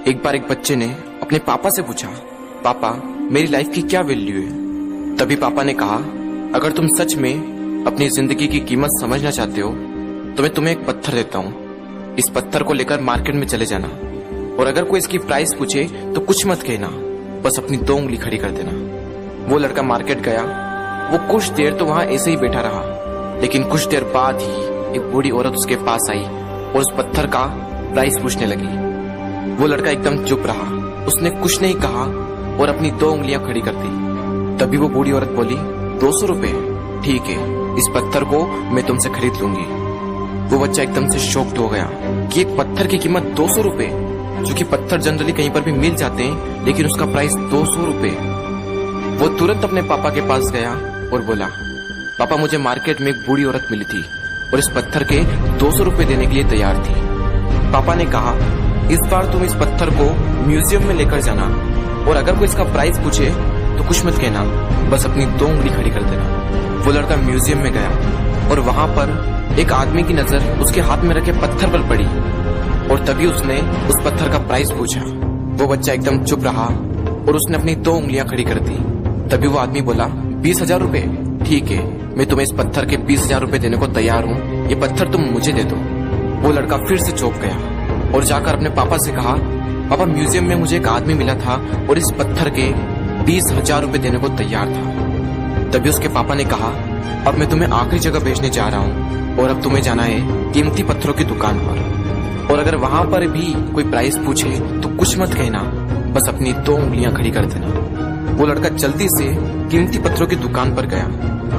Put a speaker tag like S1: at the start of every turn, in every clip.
S1: एक बार एक बच्चे ने अपने पापा से पूछा, पापा मेरी लाइफ की क्या वैल्यू है। तभी पापा ने कहा, अगर तुम सच में अपनी जिंदगी की कीमत समझना चाहते हो तो मैं तुम्हें एक पत्थर देता हूँ। इस पत्थर को लेकर मार्केट में चले जाना और अगर कोई इसकी प्राइस पूछे तो कुछ मत कहना, बस अपनी 2 उंगली खड़ी कर देना। वो लड़का मार्केट गया। वो कुछ देर तो वहां ऐसे ही बैठा रहा, लेकिन कुछ देर बाद ही एक बूढ़ी औरत उसके पास आई और उस पत्थर का प्राइस पूछने लगी। वो लड़का एकदम चुप रहा, उसने कुछ नहीं कहा और अपनी 2 उंगलियां खड़ी कर दी। तभी वो बूढ़ी औरत बोली, 200 रुपए, ठीक है, इस पत्थर को मैं तुमसे खरीद लूंगी। वो बच्चा एकदम से शॉक्ड हो गया कि एक पत्थर की कीमत 200 रुपए, जो कि पत्थर जनरली कहीं पर भी मिल जाते हैं, लेकिन उसका प्राइस 200 रुपए। वो तुरंत अपने पापा के पास गया और बोला, पापा मुझे मार्केट में एक बूढ़ी औरत मिली थी और इस पत्थर के 200 रुपए देने के लिए तैयार थी। पापा ने कहा, इस बार तुम इस पत्थर को म्यूजियम में लेकर जाना और अगर कोई इसका प्राइस पूछे तो कुछ मत कहना, बस अपनी 2 उंगली खड़ी कर देना। वो लड़का म्यूजियम में गया और वहां पर एक आदमी की नजर उसके हाथ में रखे पत्थर पर पड़ी और तभी उसने उस पत्थर का प्राइस पूछा। वो बच्चा एकदम चुप रहा और उसने अपनी 2 उंगलियां खड़ी कर दी। तभी वो आदमी बोला, 20,000 रुपए, ठीक है, मैं तुम्हें इस पत्थर के 20,000 रुपए देने को तैयार हूँ, ये पत्थर तुम मुझे दे दो। वो लड़का फिर से चौंक गया और जाकर अपने पापा से कहा, पापा म्यूजियम में मुझे एक आदमी मिला था और इस पत्थर के 20,000 रुपए देने को तैयार था। तभी उसके पापा ने कहा, अब मैं तुम्हें आखिरी जगह भेजने जा रहा हूँ और अब तुम्हें जाना है कीमती पत्थरों की दुकान पर और अगर वहां पर भी कोई प्राइस पूछे तो कुछ मत कहना, बस अपनी 2 उंगलियां खड़ी कर देना। वो लड़का जल्दी से कीमती पत्थरों की दुकान पर गया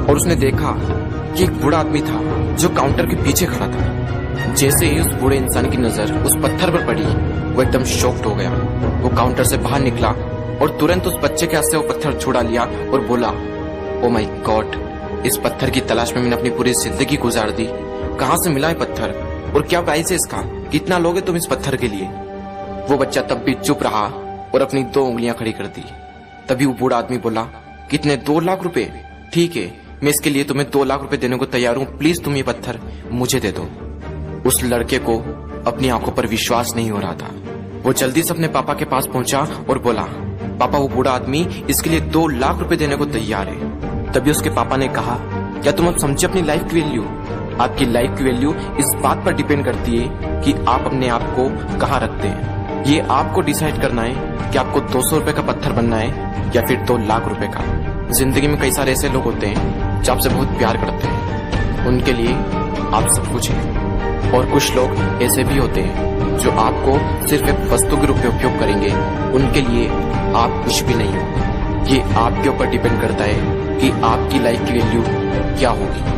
S1: और उसने देखा कि एक बूढ़ा आदमी था जो काउंटर के पीछे खड़ा था। जैसे ही उस बूढ़े इंसान की नजर उस पत्थर पर पड़ी, वो एकदम शॉक्ड हो गया। वो काउंटर से बाहर निकला और तुरंत उस बच्चे के हाथ से वो पत्थर छुड़ा लिया और बोला, ओ माय गॉड, इस पत्थर की तलाश में मैंने अपनी पूरी जिंदगी गुजार दी। कहाँ से मिला है पत्थर और क्या प्राइस है इसका, कितना लोगे तुम इस पत्थर के लिए। वो बच्चा तब भी चुप रहा और अपनी 2 उंगलियां खड़ी कर दी। तभी वो बूढ़ा आदमी बोला, कितने, 2 लाख रुपए, ठीक है, मैं इसके लिए तुम्हें 2 लाख रुपए देने को तैयार हूँ, प्लीज तुम ये पत्थर मुझे दे दो। उस लड़के को अपनी आंखों पर विश्वास नहीं हो रहा था। वो जल्दी से अपने पापा के पास पहुंचा और बोला, पापा वो बूढ़ा आदमी इसके लिए 2 लाख रुपए देने को तैयार है। तभी उसके पापा ने कहा, क्या तुम अब समझे अपनी लाइफ की वैल्यू? आपकी लाइफ की वैल्यू इस बात पर डिपेंड करती है कि आप अपने आप को कहाँ रखते हैं। ये आपको डिसाइड करना है कि आपको 200 रुपए का पत्थर बनना है या फिर 2 लाख रुपए का। जिंदगी में कई सारे ऐसे लोग होते हैं जो आपसे बहुत प्यार करते हैं, उनके लिए आप सब कुछ है, और कुछ लोग ऐसे भी होते हैं जो आपको सिर्फ एक वस्तु के रूप में उपयोग करेंगे, उनके लिए आप कुछ भी नहीं हो। ये आपके ऊपर डिपेंड करता है कि आपकी लाइफ की वैल्यू क्या होगी।